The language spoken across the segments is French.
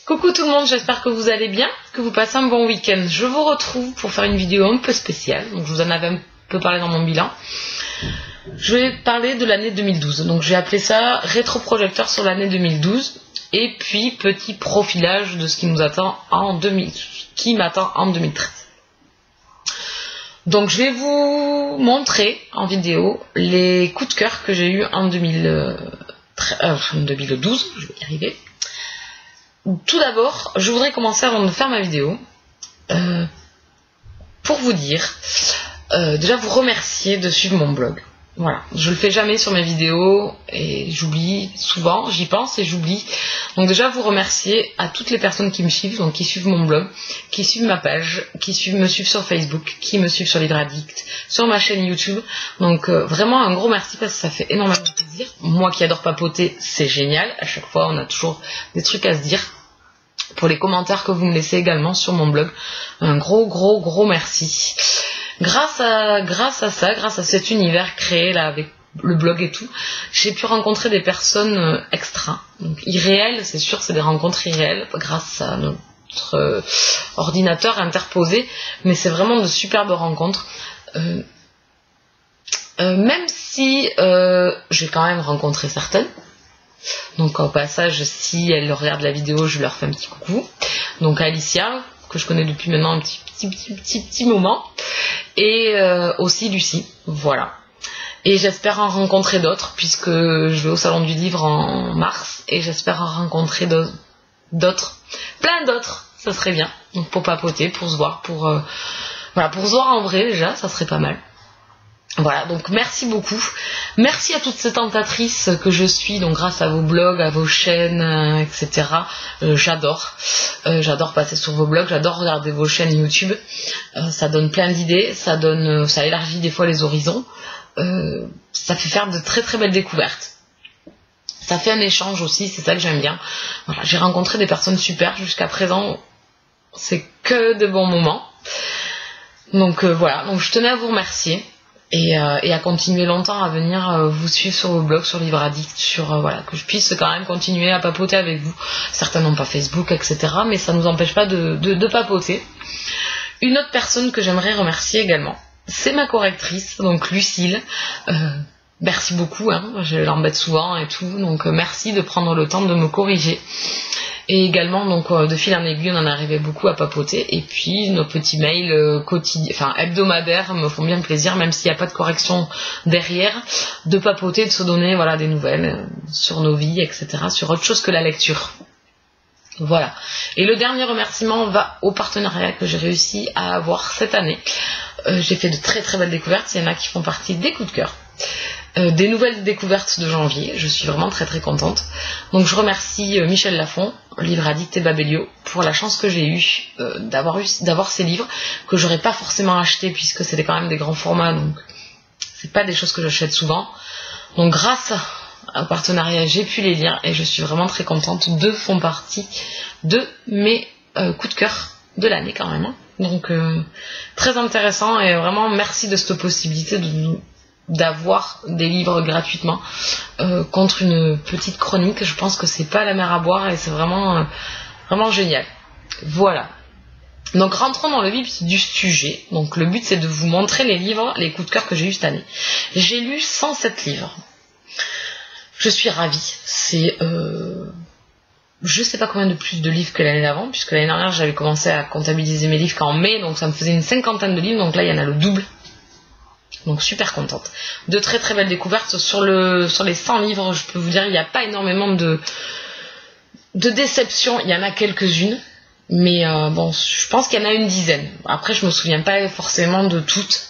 Coucou tout le monde, j'espère que vous allez bien, que vous passez un bon week-end. Je vous retrouve pour faire une vidéo un peu spéciale, donc je vous en avais un peu parlé dans mon bilan. Je vais parler de l'année 2012, donc j'ai appelé ça rétroprojecteur sur l'année 2012, et puis petit profilage de ce qui nous attend qui m'attend en 2013. Donc je vais vous montrer en vidéo les coups de cœur que j'ai eu en 2012, je vais y arriver. Tout d'abord, je voudrais commencer avant de faire ma vidéo pour vous dire, déjà vous remercier de suivre mon blog. Voilà, je le fais jamais sur mes vidéos et j'oublie souvent, j'y pense et j'oublie. Donc déjà vous remercier à toutes les personnes qui me suivent, donc qui suivent mon blog, qui suivent ma page, me suivent sur Facebook, qui me suivent sur Livre Addict, sur ma chaîne YouTube. Donc vraiment un gros merci parce que ça fait énormément plaisir. Moi qui adore papoter, c'est génial. À chaque fois on a toujours des trucs à se dire. Pour les commentaires que vous me laissez également sur mon blog, un gros merci. Grâce à cet univers créé là avec le blog et tout, j'ai pu rencontrer des personnes extra, donc irréelles, c'est sûr, c'est des rencontres irréelles grâce à notre ordinateur interposé, mais c'est vraiment de superbes rencontres. Même si j'ai quand même rencontré certaines. Donc au passage, si elles regardent la vidéo, je leur fais un petit coucou. Donc Alicia, que je connais depuis maintenant un petit moment, et aussi Lucie, voilà. Et j'espère en rencontrer d'autres, puisque je vais au Salon du Livre en mars, et j'espère en rencontrer d'autres, plein d'autres, ça serait bien. Donc pour papoter, pour se voir, pour se voir en vrai déjà, ça serait pas mal. Voilà, donc merci beaucoup. Merci à toutes ces tentatrices que je suis, donc grâce à vos blogs, à vos chaînes, etc. J'adore passer sur vos blogs, j'adore regarder vos chaînes YouTube. Ça donne plein d'idées, ça élargit des fois les horizons. Ça fait faire de très belles découvertes. Ça fait un échange aussi, c'est ça que j'aime bien. Voilà, j'ai rencontré des personnes super jusqu'à présent. C'est que de bons moments. Donc voilà, donc je tenais à vous remercier. Et à continuer longtemps à venir vous suivre sur vos blogs, sur Livre Addict, voilà, que je puisse quand même continuer à papoter avec vous. Certains n'ont pas Facebook, etc. Mais ça ne nous empêche pas de papoter. Une autre personne que j'aimerais remercier également, c'est ma correctrice, donc Lucille. Merci beaucoup, hein, je l'embête souvent et tout, donc merci de prendre le temps de me corriger. Et également, donc de fil en aiguille, on en arrivait beaucoup à papoter. Et puis nos petits mails hebdomadaires me font bien plaisir, même s'il n'y a pas de correction derrière, de papoter, de se donner voilà, des nouvelles sur nos vies, etc., sur autre chose que la lecture. Voilà. Et le dernier remerciement va au partenariat que j'ai réussi à avoir cette année. J'ai fait de très belles découvertes, il y en a qui font partie des coups de cœur. Des nouvelles découvertes de janvier, je suis vraiment très contente. Donc je remercie Michel Lafon, Livre Addict et Babelio, pour la chance que j'ai eue d'avoir ces livres, que j'aurais pas forcément acheté puisque c'était quand même des grands formats, donc c'est pas des choses que j'achète souvent. Donc grâce au partenariat, j'ai pu les lire et je suis vraiment très contente. Deux font partie de mes coups de cœur de l'année quand même. Hein. Donc très intéressant et vraiment merci de cette possibilité d'avoir des livres gratuitement contre une petite chronique. Je pense que c'est pas la mer à boire et c'est vraiment génial. Voilà. Donc rentrons dans le vif du sujet. Donc le but c'est de vous montrer les coups de cœur que j'ai eu cette année. J'ai lu 107 livres. Je suis ravie. C'est je sais pas combien de plus de livres que l'année d'avant, puisque l'année dernière j'avais commencé à comptabiliser mes livres qu'en mai, donc ça me faisait une 50aine de livres, donc là il y en a le double. Donc super contente. De très belles découvertes sur les 100 livres, je peux vous dire, il n'y a pas énormément de déceptions, il y en a quelques-unes, mais bon, je pense qu'il y en a une dizaine. Après, je me souviens pas forcément de toutes,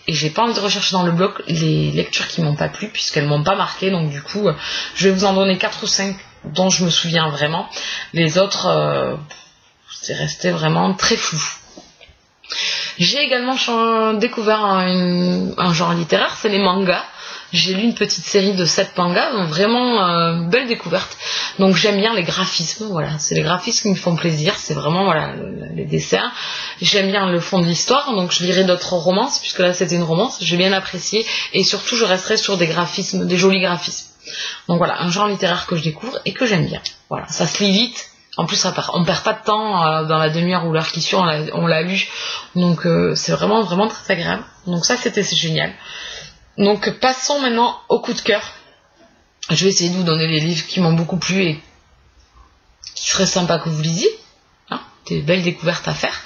et j'ai pas envie de rechercher dans le blog les lectures qui m'ont pas plu, puisqu'elles m'ont pas marqué, donc du coup, je vais vous en donner 4 ou 5 dont je me souviens vraiment. Les autres, c'est resté vraiment très flou. J'ai également découvert un genre littéraire, c'est les mangas. J'ai lu une petite série de 7 mangas, donc vraiment belle découverte. Donc j'aime bien les graphismes, voilà, c'est les graphismes qui me font plaisir, c'est vraiment voilà les dessins. J'aime bien le fond de l'histoire, donc je lirai d'autres romances, puisque là c'était une romance, j'ai bien apprécié, et surtout je resterai sur des graphismes, des jolis graphismes. Donc voilà, un genre littéraire que je découvre et que j'aime bien. Voilà, ça se lit vite, En plus, on perd pas de temps dans la demi-heure ou l'heure qui suit, on l'a lu. Donc, c'est vraiment, vraiment très agréable. Donc ça, c'était génial. Donc, passons maintenant au coup de cœur. Je vais essayer de vous donner les livres qui m'ont beaucoup plu et qui seraient sympas que vous lisiez. Hein, des belles découvertes à faire.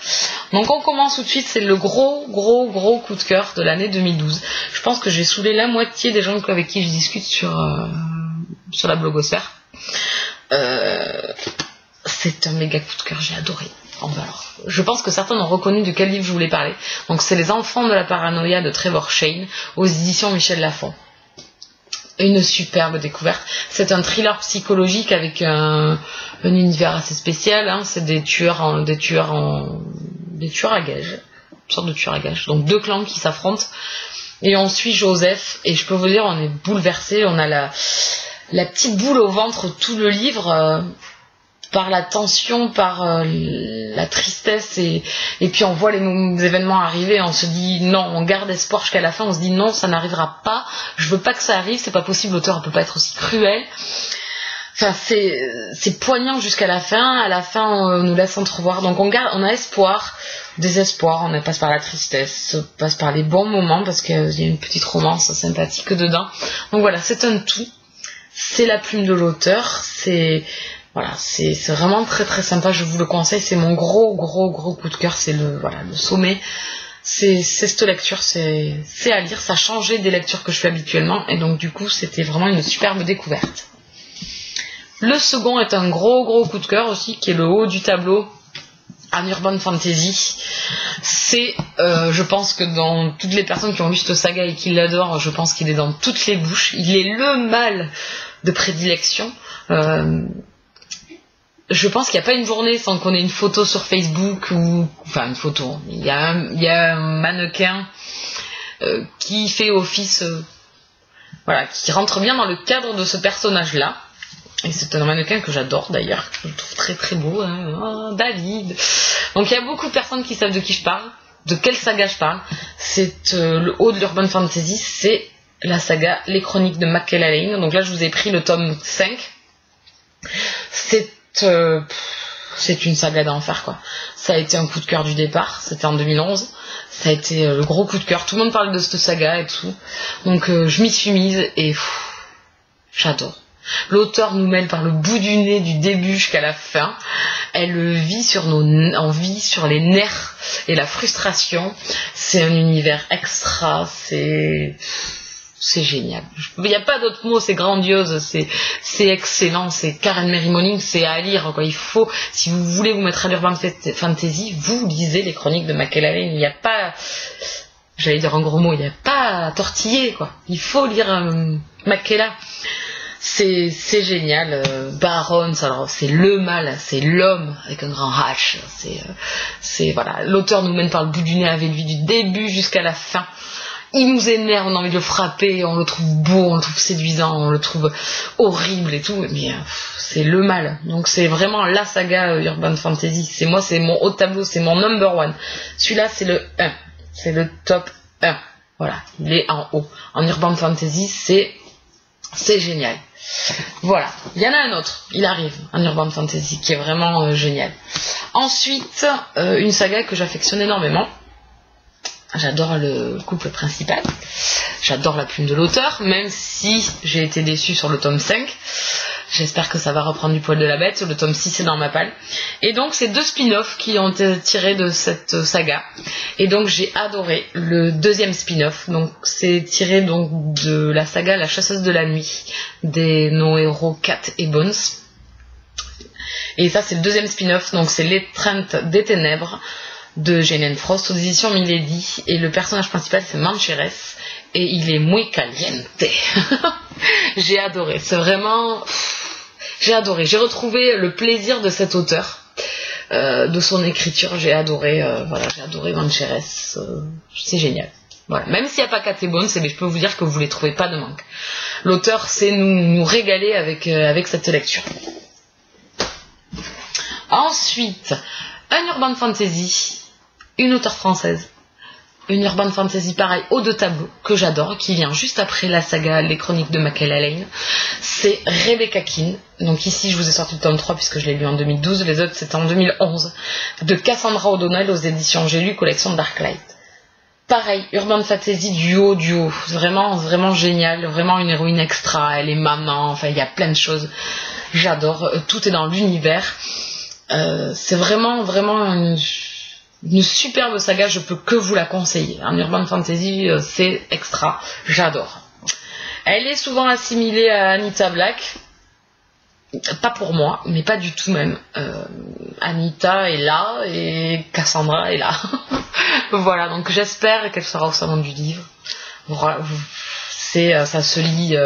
Donc, on commence tout de suite. C'est le gros coup de cœur de l'année 2012. Je pense que j'ai saoulé la moitié des gens avec qui je discute sur la blogosphère. C'est un méga coup de cœur, j'ai adoré. Alors, je pense que certains ont reconnu de quel livre je voulais parler. Donc c'est Les Enfants de la paranoïa de Trevor Shane aux éditions Michel Lafon. Une superbe découverte. C'est un thriller psychologique avec un univers assez spécial. Hein. C'est des tueurs à gages, une sorte de tueurs à gages. Donc 2 clans qui s'affrontent. Et on suit Joseph. Et je peux vous dire, on est bouleversé. On a la petite boule au ventre tout le livre. Par la tension, par la tristesse et puis on voit les événements arriver, on se dit non, on garde espoir jusqu'à la fin, on se dit non, ça n'arrivera pas, je veux pas que ça arrive, c'est pas possible, l'auteur ne peut pas être aussi cruel. Enfin, c'est poignant jusqu'à la fin. À la fin, on nous laisse entrevoir. Donc on a espoir, désespoir, on passe par la tristesse, on passe par les bons moments parce qu'il y a une petite romance sympathique dedans. Donc voilà, c'est un tout. C'est la plume de l'auteur, c'est vraiment très très sympa, je vous le conseille, c'est mon gros coup de cœur, c'est le sommet. C'est cette lecture, c'est à lire, ça a changé des lectures que je fais habituellement et donc du coup c'était vraiment une superbe découverte. Le second est un gros coup de cœur aussi, qui est le haut du tableau, un urban fantasy. C'est, je pense que dans toutes les personnes qui ont lu cette saga et qui l'adorent, je pense qu'il est dans toutes les bouches, il est le mal de prédilection. Je pense qu'il n'y a pas une journée sans qu'on ait une photo sur Facebook enfin une photo. Il y a un mannequin qui fait office, qui rentre bien dans le cadre de ce personnage-là. Et c'est un mannequin que j'adore d'ailleurs, que je trouve très très beau. Hein. Oh, David. Donc il y a beaucoup de personnes qui savent de qui je parle, de quelle saga je parle. C'est le haut de l'urban fantasy, c'est la saga Les Chroniques de Makela Lane. Donc là je vous ai pris le tome 5. C'est une saga d'enfer quoi. Ça a été un coup de cœur du départ, c'était en 2011. Ça a été le gros coup de cœur. Tout le monde parle de cette saga et tout. Donc je m'y suis mise et j'adore. L'auteur nous mène par le bout du nez du début jusqu'à la fin. Elle vit on vit sur les nerfs et la frustration. C'est un univers extra, c'est génial. Il n'y a pas d'autre mot, c'est grandiose, c'est excellent, c'est Karen Mary Moning, c'est à lire quoi. Il faut, si vous voulez vous mettre à l'urban fantasy, vous lisez les Chroniques de Makela Lane. Il n'y a pas, j'allais dire un gros mot, il n'y a pas à tortiller quoi. Il faut lire Makela. C'est génial. Barons, alors c'est le mal, c'est l'homme avec un grand H. L'auteur nous mène par le bout du nez avec lui du début jusqu'à la fin. Il nous énerve, on a envie de le frapper, on le trouve beau, on le trouve séduisant, on le trouve horrible et tout, mais c'est le mal. Donc c'est vraiment la saga Urban Fantasy. C'est mon haut de tableau, c'est mon number one. Celui-là, c'est le 1. C'est le top 1. Voilà, il est en haut. En Urban Fantasy, c'est génial. Voilà, il y en a un autre, il arrive, un Urban Fantasy qui est vraiment génial. Ensuite, une saga que j'affectionne énormément. J'adore le couple principal, j'adore la plume de l'auteur, même si j'ai été déçue sur le tome 5. J'espère que ça va reprendre du poil de la bête. Le tome 6 est dans ma palle. Et donc c'est 2 spin-offs qui ont été tirés de cette saga. Et donc j'ai adoré le 2e spin-off. Donc c'est tiré donc de la saga La Chasseuse de la Nuit des nos héros Kat et Bones. Et ça c'est le 2e spin-off. Donc c'est L'étreinte des ténèbres de Jane Frost aux éditions Milady. Et le personnage principal c'est Mancheres. Et il est muy caliente. J'ai adoré. C'est vraiment... J'ai adoré. J'ai retrouvé le plaisir de cet auteur, de son écriture. J'ai adoré. J'ai adoré Mancheres. C'est génial. Voilà. Même s'il n'y a pas Kat et Bones, mais je peux vous dire que vous les trouvez pas de manque. L'auteur sait nous régaler avec cette lecture. Ensuite, un urban fantasy, une auteure française une urban fantasy pareil aux 2 tableaux que j'adore, qui vient juste après la saga Les Chroniques de Michaela Lane. C'est Rebecca Keane. Donc ici je vous ai sorti le tome 3 puisque je l'ai lu en 2012, les autres c'était en 2011, de Cassandra O'Donnell aux éditions J'ai lu, collection Darklight. Pareil, urban fantasy duo, vraiment vraiment génial, vraiment une héroïne extra, elle est maman, enfin il y a plein de choses, j'adore, tout est dans l'univers. C'est vraiment une superbe saga, je peux que vous la conseiller. En urban fantasy, c'est extra, j'adore. Elle est souvent assimilée à Anita Black, pas pour moi, mais pas du tout même. Anita est là et Cassandra est là. Voilà, donc j'espère qu'elle sera au salon du livre. Voilà, ça se lit,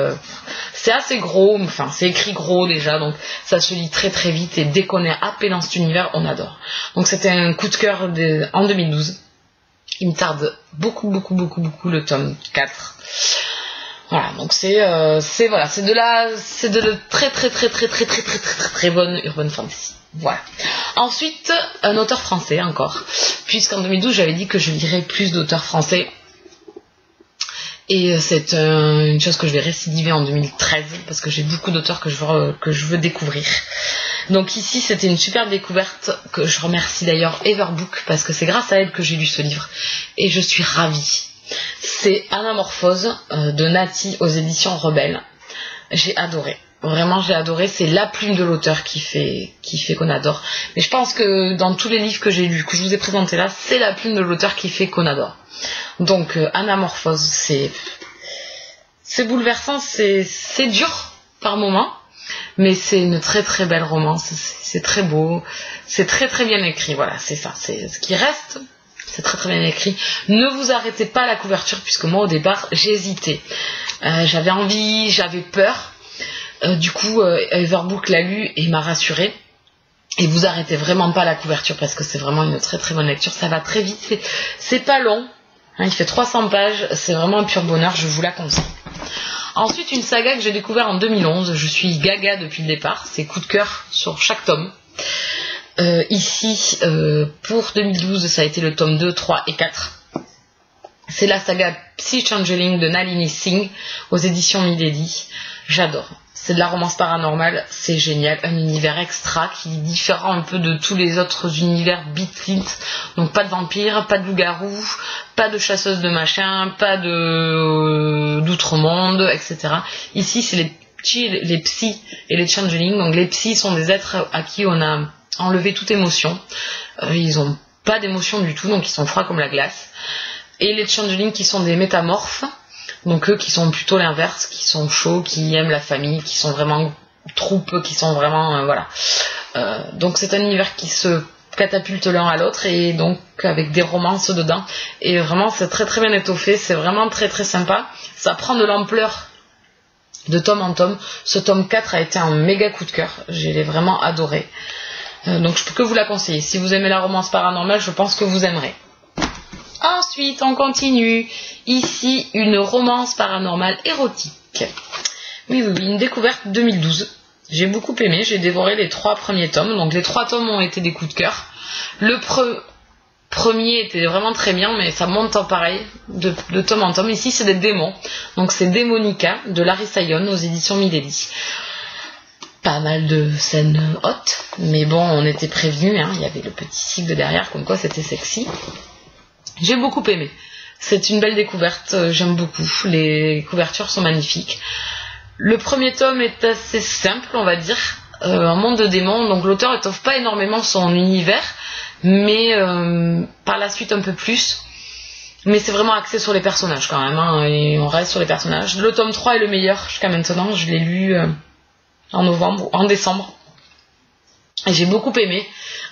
c'est assez gros, enfin c'est écrit gros déjà, donc ça se lit très très vite et dès qu'on est happé dans cet univers, on adore. Donc c'était un coup de cœur en 2012. Il me tarde beaucoup le tome 4. Voilà, donc c'est de la très bonne urban fantasy. Voilà. Ensuite, un auteur français encore, puisqu'en 2012 j'avais dit que je lirais plus d'auteurs français. Et c'est une chose que je vais récidiver en 2013 parce que j'ai beaucoup d'auteurs que je veux découvrir. Donc ici c'était une super découverte que je remercie d'ailleurs Everbook parce que c'est grâce à elle que j'ai lu ce livre et je suis ravie. C'est Anamorphose de Nati aux éditions Rebelle. J'ai adoré. Vraiment j'ai adoré, c'est la plume de l'auteur qui fait qu'on adore. Mais je pense que dans tous les livres que j'ai lus, que je vous ai présentés là, c'est la plume de l'auteur qui fait qu'on adore. Donc Anamorphose, c'est bouleversant, c'est dur par moments, mais c'est une très très belle romance, c'est très beau, c'est très très bien écrit, voilà, c'est ça, c'est ce qui reste, c'est très très bien écrit. Ne vous arrêtez pas à la couverture, puisque moi au départ j'ai hésité, j'avais envie, j'avais peur, du coup Everbook l'a lu et m'a rassurée. Et vous arrêtez vraiment pas à la couverture parce que c'est vraiment une très très bonne lecture, ça va très vite, c'est pas long. Il fait 300 pages, c'est vraiment un pur bonheur, je vous la conseille. Ensuite, une saga que j'ai découvert en 2011, je suis gaga depuis le départ, c'est coup de cœur sur chaque tome. Ici, pour 2012, ça a été le tome 2, 3 et 4. C'est la saga Psy Changeling de Nalini Singh aux éditions Milady. J'adore. C'est de la romance paranormale, c'est génial, un univers extra qui est différent un peu de tous les autres univers Beatlint, donc pas de vampires, pas de loups-garous, pas de chasseuses de machin, pas d'outre-monde, etc. Ici c'est les psys et les changelings, donc les psys sont des êtres à qui on a enlevé toute émotion, ils ont pas d'émotion du tout, donc ils sont froids comme la glace, et les changelings qui sont des métamorphes, donc eux qui sont plutôt l'inverse, qui sont chauds, qui aiment la famille, qui sont vraiment troupes, qui sont vraiment voilà. Donc c'est un univers qui se catapulte l'un à l'autre et donc avec des romances dedans. Et vraiment c'est très très bien étoffé, c'est vraiment très très sympa. Ça prend de l'ampleur de tome en tome. Ce tome 4 a été un méga coup de cœur, je l'ai vraiment adoré. Donc je peux que vous la conseiller. Si vous aimez la romance paranormale, je pense que vous aimerez. Ensuite, on continue. Ici, une romance paranormale érotique. Oui, une découverte 2012. J'ai beaucoup aimé, j'ai dévoré les 3 premiers tomes. Donc les 3 tomes ont été des coups de cœur. Le premier était vraiment très bien, mais ça monte en pareil, de tome en tome. Ici, c'est des démons. Donc c'est Démonica de Larissa Yon aux éditions Milady. Pas mal de scènes hautes, mais bon, on était prévenus, hein. Il y avait le petit sigle derrière, comme quoi c'était sexy. J'ai beaucoup aimé. C'est une belle découverte, j'aime beaucoup. Les couvertures sont magnifiques. Le premier tome est assez simple, on va dire. Un monde de démons, donc l'auteur étoffe pas énormément son univers, mais par la suite un peu plus. Mais c'est vraiment axé sur les personnages quand même, hein, et on reste sur les personnages. Le tome 3 est le meilleur jusqu'à maintenant, je l'ai lu en décembre. Et j'ai beaucoup aimé.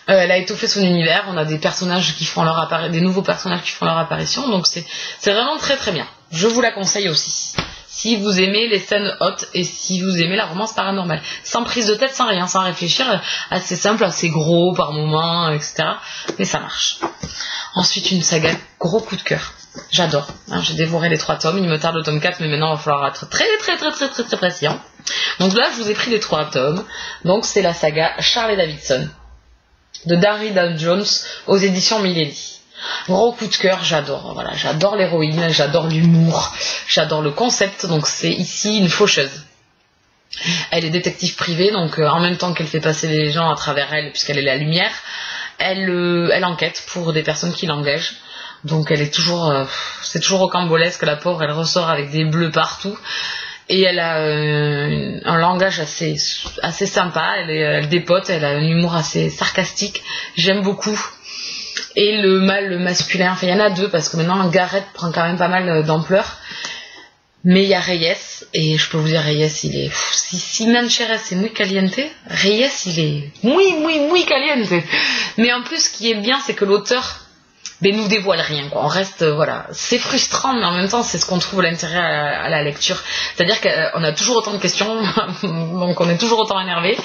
Elle a étoffé son univers, on a des personnages qui font des nouveaux personnages qui font leur apparition, donc c'est vraiment très très bien. Je vous la conseille aussi. Si vous aimez les scènes hautes et si vous aimez la romance paranormale. Sans prise de tête, sans rien, sans réfléchir, assez simple, assez gros par moments, etc. Mais ça marche. Ensuite, une saga, gros coup de cœur. J'adore. Hein, j'ai dévoré les 3 tomes, il me tarde le tome 4, mais maintenant il va falloir être très patient. Donc là, je vous ai pris les 3 tomes. Donc c'est la saga Charlie Davidson de Darry Dan Jones aux éditions Milady. Gros coup de cœur, j'adore. Voilà, j'adore l'héroïne, j'adore l'humour, j'adore le concept. Donc c'est ici une faucheuse. Elle est détective privée, donc en même temps qu'elle fait passer les gens à travers elle, puisqu'elle est la lumière, elle enquête pour des personnes qui l'engagent. Donc elle est toujours, c'est toujours rocambolesque, la pauvre, elle ressort avec des bleus partout. Et elle a un langage assez sympa, elle dépote, elle a un humour assez sarcastique, j'aime beaucoup. Et le mâle masculin, enfin il y en a deux, parce que maintenant Gareth prend quand même pas mal d'ampleur. Mais il y a Reyes, et je peux vous dire, Reyes, il est... Si Nancheres est muy caliente, Reyes, il est muy caliente. Mais en plus, ce qui est bien, c'est que l'auteur nous dévoile rien, quoi. On reste, voilà, c'est frustrant, mais en même temps, c'est ce qu'on trouve l'intérêt à la lecture. C'est-à-dire qu'on a toujours autant de questions, donc on est toujours autant énervé.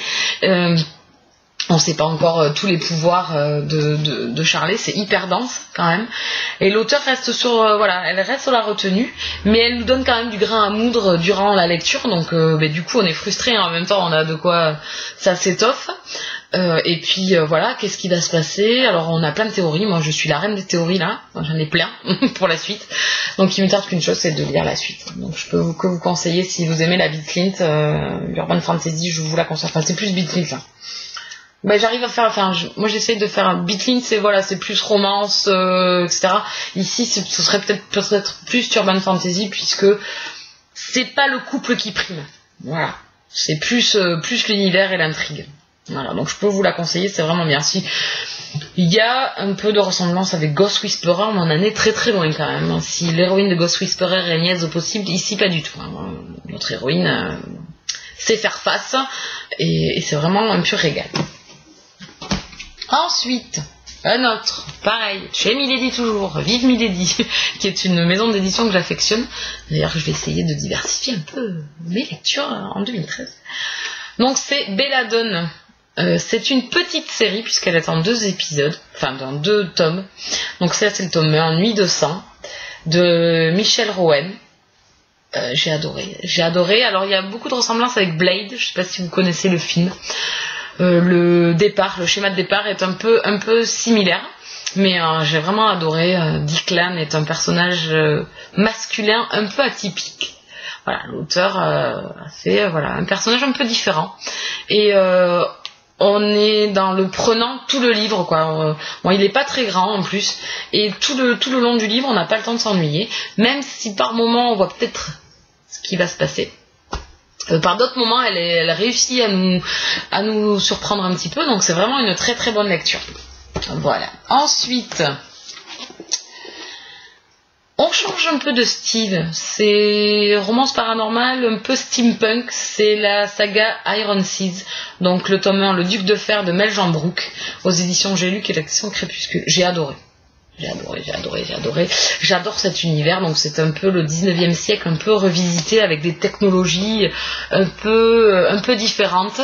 On ne sait pas encore tous les pouvoirs de Charlet, c'est hyper dense quand même. Et l'auteur reste elle reste sur la retenue, mais elle nous donne quand même du grain à moudre durant la lecture. Donc du coup on est frustré, en même temps on a de quoi ça s'étoffe. Et puis voilà, qu'est-ce qui va se passer? Alors on a plein de théories, moi je suis la reine des théories là, j'en ai plein pour la suite. Donc il me tarde qu'une chose, c'est de lire la suite. Donc je peux que vous conseiller, si vous aimez la Beat Clint, l'Urban Fantasy, je vous la conseille. Enfin c'est plus Beat Clint là. J'arrive à faire, moi j'essaie de faire un Beat Clint, c'est plus romance, etc. Ici ce serait peut-être plus Urban Fantasy, puisque c'est pas le couple qui prime. Voilà. C'est plus l'univers et l'intrigue. Voilà, donc je peux vous la conseiller, c'est vraiment bien. Si il y a un peu de ressemblance avec Ghost Whisperer, mais on en est très très loin quand même. Si l'héroïne de Ghost Whisperer est niaise au possible, ici pas du tout. Notre héroïne sait faire face, et c'est vraiment un pur régal. Ensuite, un autre, pareil, chez Milady toujours, vive Milady, qui est une maison d'édition que j'affectionne. D'ailleurs, je vais essayer de diversifier un peu mes lectures en 2013. Donc c'est Belladone. C'est une petite série puisqu'elle est en 2 épisodes, enfin dans 2 tomes. Donc ça c'est le tome 1, Nuit de sang, de Michel Rowan. J'ai adoré. Alors il y a beaucoup de ressemblances avec Blade, je sais pas si vous connaissez le film. Le schéma de départ est un peu similaire, mais j'ai vraiment adoré. Declan est un personnage masculin un peu atypique. Voilà, l'auteur a fait un personnage un peu différent, et on est dans le prenant tout le livre, quoi. Il est pas très grand en plus, et tout le long du livre on n'a pas le temps de s'ennuyer, même si par moments on voit peut-être ce qui va se passer. Par d'autres moments, elle réussit à nous surprendre un petit peu, donc c'est vraiment une très très bonne lecture. Voilà. Ensuite, on change un peu de style. C'est romance paranormale, un peu steampunk. C'est la saga Iron Seas, donc le tome 1, Le Duc de Fer de Mel Jean Brook, aux éditions J'ai lu, qui est l'édition Crépuscule. J'ai adoré. J'adore cet univers, donc c'est un peu le 19e siècle, un peu revisité avec des technologies un peu différentes.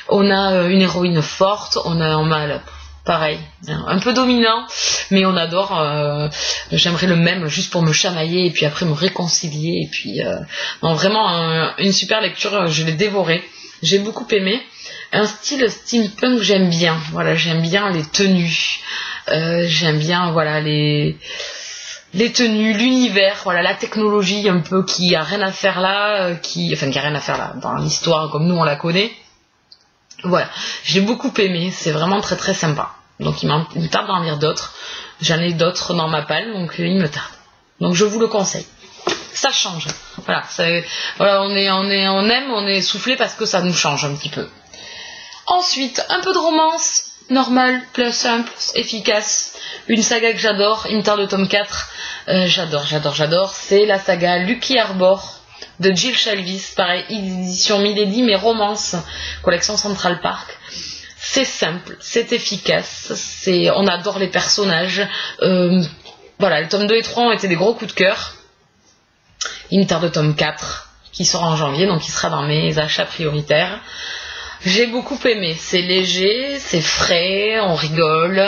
On a une héroïne forte, on a un mâle pareil, un peu dominant, mais on adore. J'aimerais le même juste pour me chamailler et puis après me réconcilier. Et puis vraiment une super lecture, je l'ai dévoré. J'ai beaucoup aimé. Un style steampunk, j'aime bien. Voilà, j'aime bien les tenues. J'aime bien les tenues, l'univers, la technologie un peu qui a rien à faire là, qui a rien à faire là dans l'histoire comme nous on la connaît. Voilà, j'ai beaucoup aimé, c'est vraiment très très sympa. Donc il me tarde d'en lire d'autres. J'en ai d'autres dans ma palle, donc il me tarde. Donc je vous le conseille. Ça change. On est soufflé parce que ça nous change un petit peu. Ensuite, un peu de romance. Normal, plus simple, efficace, une saga que j'adore, il me tarde le tome 4, j'adore, c'est la saga Lucky Arbor de Jill Shalvis, pareil, édition Milady, mais romance, collection Central Park. C'est simple, c'est efficace, on adore les personnages, les tomes 2 et 3 ont été des gros coups de cœur. Il me tarde le tome 4, qui sera en janvier, donc il sera dans mes achats prioritaires. J'ai beaucoup aimé, c'est léger, c'est frais, on rigole,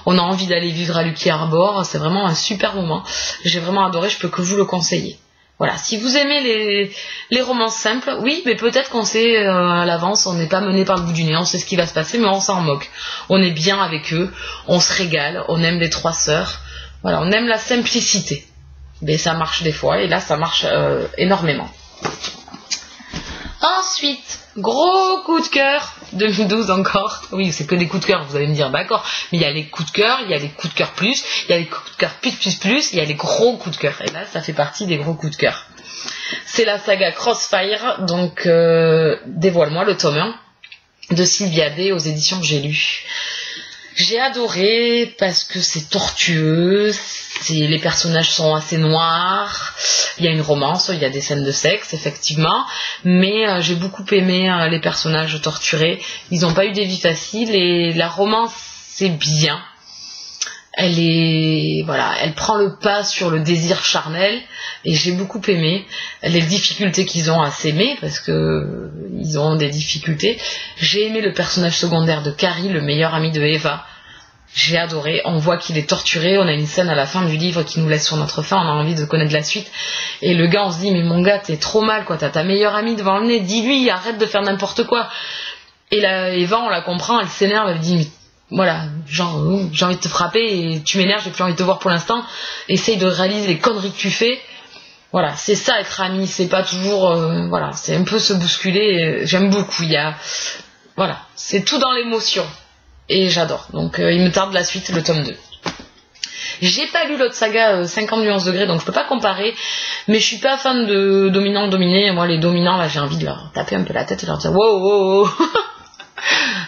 on a envie d'aller vivre à Lucky Arbor, c'est vraiment un super moment. J'ai vraiment adoré, je peux que vous le conseiller. Voilà, si vous aimez les romances simples, oui, mais peut-être qu'on sait à l'avance, on n'est pas mené par le bout du nez, on sait ce qui va se passer, mais on s'en moque. On est bien avec eux, on se régale, on aime les 3 sœurs. Voilà, on aime la simplicité. Mais ça marche des fois, et là, ça marche énormément. Ensuite, gros coup de cœur, 2012 encore. Oui, c'est que des coups de cœur, vous allez me dire, d'accord. Mais il y a les coups de cœur, il y a les coups de cœur plus, il y a les coups de cœur plus, il y a les gros coups de cœur. Et là, ça fait partie des gros coups de cœur. C'est la saga Crossfire, donc dévoile-moi le tome 1 de Sylvia Day aux éditions J'ai lu. J'ai adoré parce que c'est tortueux, les personnages sont assez noirs, il y a une romance, il y a des scènes de sexe effectivement, mais j'ai beaucoup aimé les personnages torturés, ils n'ont pas eu des vies faciles et la romance c'est bien, elle prend le pas sur le désir charnel et j'ai beaucoup aimé les difficultés qu'ils ont à s'aimer parce que ils ont des difficultés. J'ai aimé le personnage secondaire de Carrie, le meilleur ami de Eva. J'ai adoré, on voit qu'il est torturé, on a une scène à la fin du livre qui nous laisse sur notre faim, on a envie de connaître la suite. Et le gars, on se dit, mais mon gars, t'es trop mal, quoi, t'as ta meilleure amie devant le nez, dis-lui, arrête de faire n'importe quoi. Et là, Eva, on la comprend, elle s'énerve, elle dit, mais voilà, genre, j'ai envie de te frapper et tu m'énerves, j'ai plus envie de te voir pour l'instant, essaye de réaliser les conneries que tu fais. Voilà, c'est ça être ami, c'est pas toujours, voilà, c'est un peu se bousculer, j'aime beaucoup, voilà, c'est tout dans l'émotion. Et j'adore. Donc il me tarde la suite, le tome 2. J'ai pas lu l'autre saga 50 nuances degrés, donc je peux pas comparer. Mais je suis pas fan de dominant-dominé. Moi, les dominants, là, j'ai envie de leur taper un peu la tête et leur dire wow, wow, wow.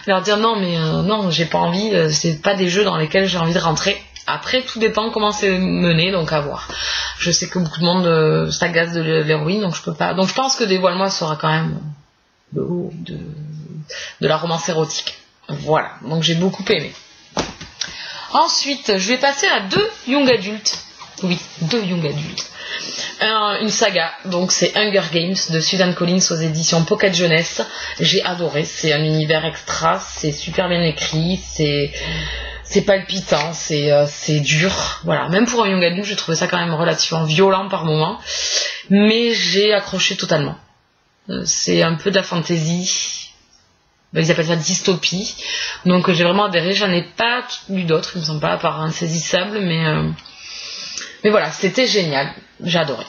Leur dire non, mais non, j'ai pas envie. C'est pas des jeux dans lesquels j'ai envie de rentrer. Après, tout dépend comment c'est mené, donc à voir. Je sais que beaucoup de monde s'agace de l'héroïne, donc je peux pas. Donc je pense que Dévoile-moi sera quand même le haut de la romance érotique. Voilà, donc j'ai beaucoup aimé. Ensuite, je vais passer à 2 young adultes. Oui, 2 young adultes. Une saga, donc c'est Hunger Games de Susan Collins aux éditions Pocket Jeunesse. J'ai adoré, c'est un univers extra, c'est super bien écrit, c'est palpitant, c'est dur. Voilà, même pour un young adulte, je trouvais ça quand même relativement violent par moments. Mais j'ai accroché totalement. C'est un peu de la fantasy. Ils appellent ça dystopie, donc j'ai vraiment adhéré. J'en ai pas lu d'autres, ils me semblent pas, à part Insaisissable, mais voilà, c'était génial, j'ai adoré.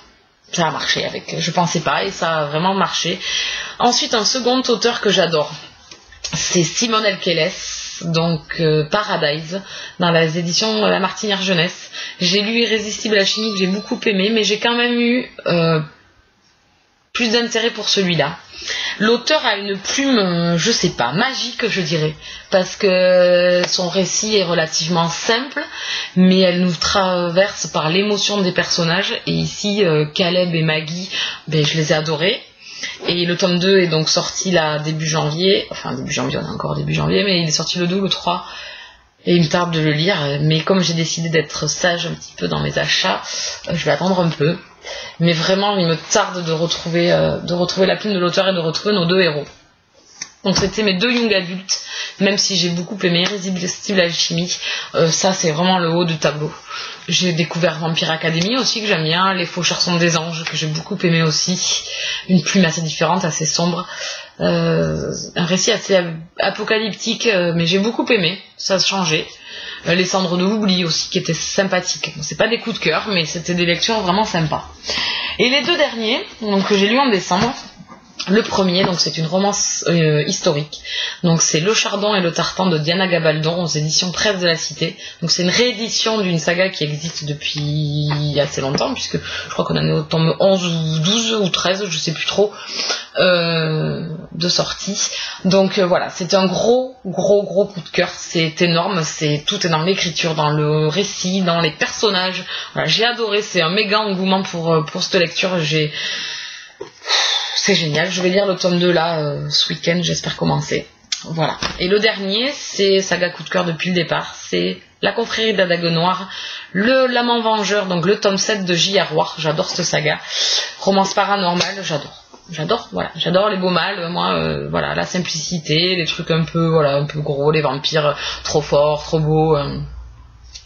Ça a marché je pensais pas, et ça a vraiment marché. Ensuite, un second auteur que j'adore, c'est Simone Elkeles, donc Paradise, dans les éditions La Martinière Jeunesse. J'ai lu Irrésistible Alchimie, que j'ai beaucoup aimé, mais j'ai quand même eu plus d'intérêt pour celui-là. L'auteur a une plume, je sais pas, magique, je dirais, parce que son récit est relativement simple, mais elle nous traverse par l'émotion des personnages. Et ici, Caleb et Maggie, je les ai adorés. Et le tome 2 est donc sorti là début janvier, on est encore début janvier, mais il est sorti le 2 ou le 3. Et il me tarde de le lire, mais comme j'ai décidé d'être sage un petit peu dans mes achats, je vais attendre un peu. Mais vraiment, il me tarde de retrouver la plume de l'auteur et de retrouver nos 2 héros. Donc c'était mes 2 young adultes, même si j'ai beaucoup aimé Irrésistible Alchimie, ça c'est vraiment le haut du tableau. J'ai découvert Vampire Academy aussi, que j'aime bien, Les Faucheurs sont des anges, que j'ai beaucoup aimé aussi, une plume assez différente, assez sombre, un récit assez apocalyptique, mais j'ai beaucoup aimé, ça a changé. Les Cendres de l'oubli aussi, qui étaient sympathiques. C'est pas des coups de cœur, mais c'était des lectures vraiment sympas. Et les 2 derniers, donc que j'ai lus en décembre, le premier, donc c'est une romance historique. Donc c'est Le Chardon et le Tartan de Diana Gabaldon aux éditions Presse de la Cité. Donc c'est une réédition d'une saga qui existe depuis assez longtemps, puisque je crois qu'on en est au tome 11 ou 12 ou 13, je sais plus trop, de sortie. Donc voilà, c'était un gros coup de cœur. C'est énorme, tout est dans l'écriture, dans le récit, dans les personnages. Voilà, j'ai adoré, c'est un méga engouement pour cette lecture. C'est génial, je vais lire le tome 2 là ce week-end, j'espère commencer. Voilà. Et le dernier, c'est saga coup de cœur depuis le départ, c'est La Confrérie de la Dague Noire, l'amant vengeur, donc le tome 7 de J.R. Ward. J'adore cette saga. Romance paranormale, j'adore les beaux mâles, moi, voilà, la simplicité, les trucs un peu gros, les vampires trop forts, trop beaux.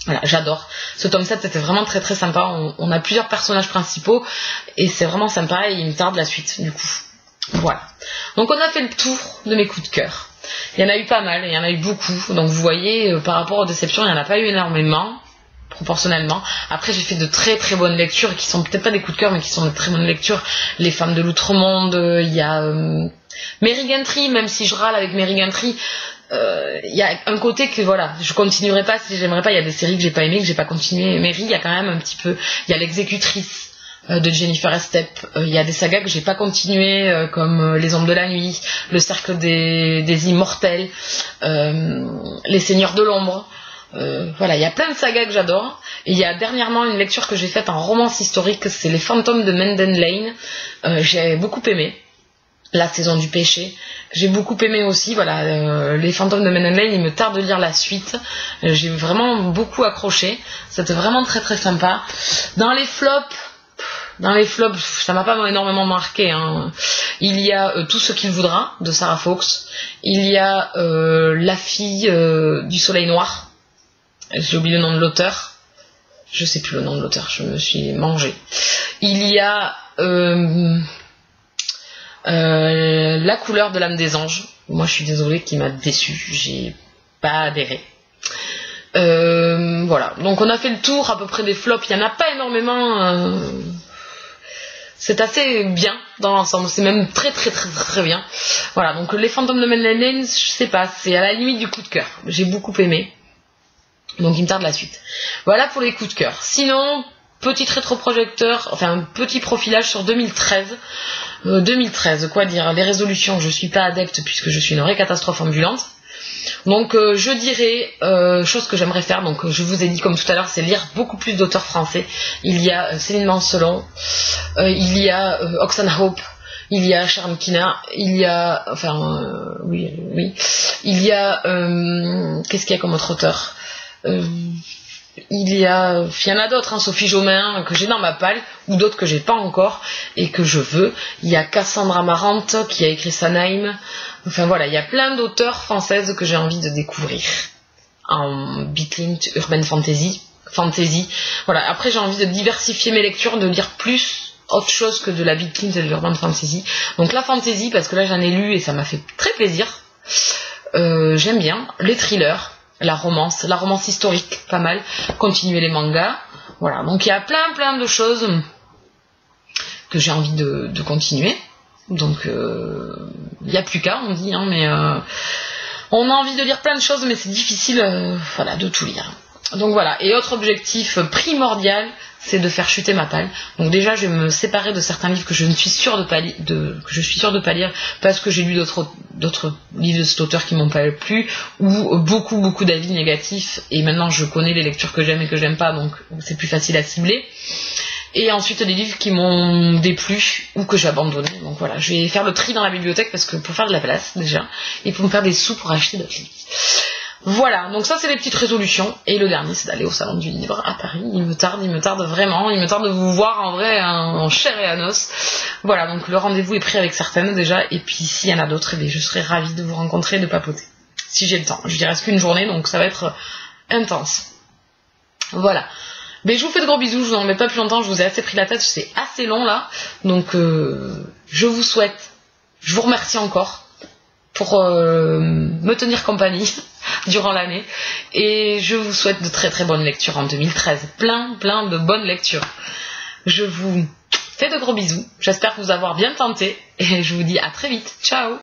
Voilà, j'adore. Ce tome 7, c'était vraiment très très sympa. On a plusieurs personnages principaux et c'est vraiment sympa et il me tarde la suite du coup. Voilà. Donc on a fait le tour de mes coups de cœur. Il y en a eu pas mal, il y en a eu beaucoup. Donc vous voyez, par rapport aux déceptions, il n'y en a pas eu énormément, proportionnellement. Après j'ai fait de très très bonnes lectures qui sont peut-être pas des coups de cœur mais qui sont de très bonnes lectures. Les femmes de l'outre-monde, il y a Mary Gantry, même si je râle avec Mary Gantry. Il y a un côté que voilà, je continuerai pas si j'aimerais pas. Il y a des séries que j'ai pas aimées, que j'ai pas continué. Mary, il y a quand même un petit peu. Il y a l'exécutrice de Jennifer Estep. Il y a des sagas que j'ai pas continué, comme Les Ombres de la Nuit, Le Cercle des Immortels, Les Seigneurs de l'Ombre. Voilà, il y a plein de sagas que j'adore. Et il y a dernièrement une lecture que j'ai faite en romance historique, c'est Les Fantômes de Menden Lane. J'ai beaucoup aimé. La saison du péché, j'ai beaucoup aimé aussi, voilà, les fantômes de Menden Lane, il me tarde de lire la suite, j'ai vraiment beaucoup accroché, c'était vraiment très très sympa. Dans les flops, ça m'a pas énormément marqué, hein. Il y a Tout ce qu'il voudra, de Sarah Fox, il y a La fille du soleil noir, j'ai oublié le nom de l'auteur, je sais plus le nom de l'auteur, je me suis mangée. Il y a... La couleur de l'âme des anges, moi je suis désolée, qui m'a déçue, j'ai pas adhéré. Voilà, donc on a fait le tour à peu près des flops, il y en a pas énormément, c'est assez bien dans l'ensemble, c'est même très très très très bien. Voilà, donc les fantômes de Menden Lane, je sais pas, c'est à la limite du coup de cœur, j'ai beaucoup aimé, donc il me tarde la suite. Voilà pour les coups de cœur. Sinon, petit rétroprojecteur, enfin un petit profilage sur 2013. 2013, quoi dire, les résolutions, je suis pas adepte puisque je suis une vraie catastrophe ambulante. Donc je dirais, chose que j'aimerais faire, donc je vous ai dit comme tout à l'heure, c'est lire beaucoup plus d'auteurs français. Il y a Céline Mancelon, il y a Oksana Hope, il y a Sharon Kina, il y a, oui, il y a, qu'est-ce qu'il y a comme autre auteur, il y en a d'autres, hein, Sophie Jomain, que j'ai dans ma palle, ou d'autres que j'ai pas encore, et que je veux. Il y a Cassandra Marante, qui a écrit Sanheim. Enfin voilà, il y a plein d'auteurs françaises que j'ai envie de découvrir. En Beatlint, Urban Fantasy. Voilà, après j'ai envie de diversifier mes lectures, de lire plus autre chose que de la Beatlint et de l'Urban Fantasy. Donc la fantasy, parce que là j'en ai lu et ça m'a fait très plaisir. J'aime bien. Les thrillers. La romance historique, pas mal, continuer les mangas, voilà, donc il y a plein de choses que j'ai envie de continuer, donc il n'y a plus qu'à, on dit, hein, mais on a envie de lire plein de choses, mais c'est difficile, voilà, de tout lire. Donc voilà, et autre objectif primordial, c'est de faire chuter ma palle. Donc déjà, je vais me séparer de certains livres que je suis sûre de pas lire parce que j'ai lu d'autres livres de cet auteur qui m'ont pas plu, ou beaucoup d'avis négatifs, et maintenant je connais les lectures que j'aime et que j'aime pas, donc c'est plus facile à cibler. Et ensuite des livres qui m'ont déplu ou que j'ai abandonné. Donc voilà, je vais faire le tri dans la bibliothèque parce que pour faire de la place déjà, et pour me faire des sous pour acheter d'autres livres. Voilà, donc ça c'est les petites résolutions. Et le dernier, c'est d'aller au salon du livre à Paris. Il me tarde vraiment, il me tarde de vous voir en vrai, en chair et en os. Voilà, donc le rendez-vous est pris avec certaines déjà, et puis s'il y en a d'autres, eh bien, je serai ravie de vous rencontrer et de papoter. Si j'ai le temps, je dirais reste qu'une journée, donc ça va être intense. Voilà. Mais je vous fais de gros bisous, je vous en mets pas plus longtemps, je vous ai assez pris la tête, c'est assez long là. Donc je vous remercie encore pour me tenir compagnie durant l'année, et je vous souhaite de très très bonnes lectures en 2013, plein de bonnes lectures. Je vous fais de gros bisous, j'espère vous avoir bien tenté, et je vous dis à très vite, ciao.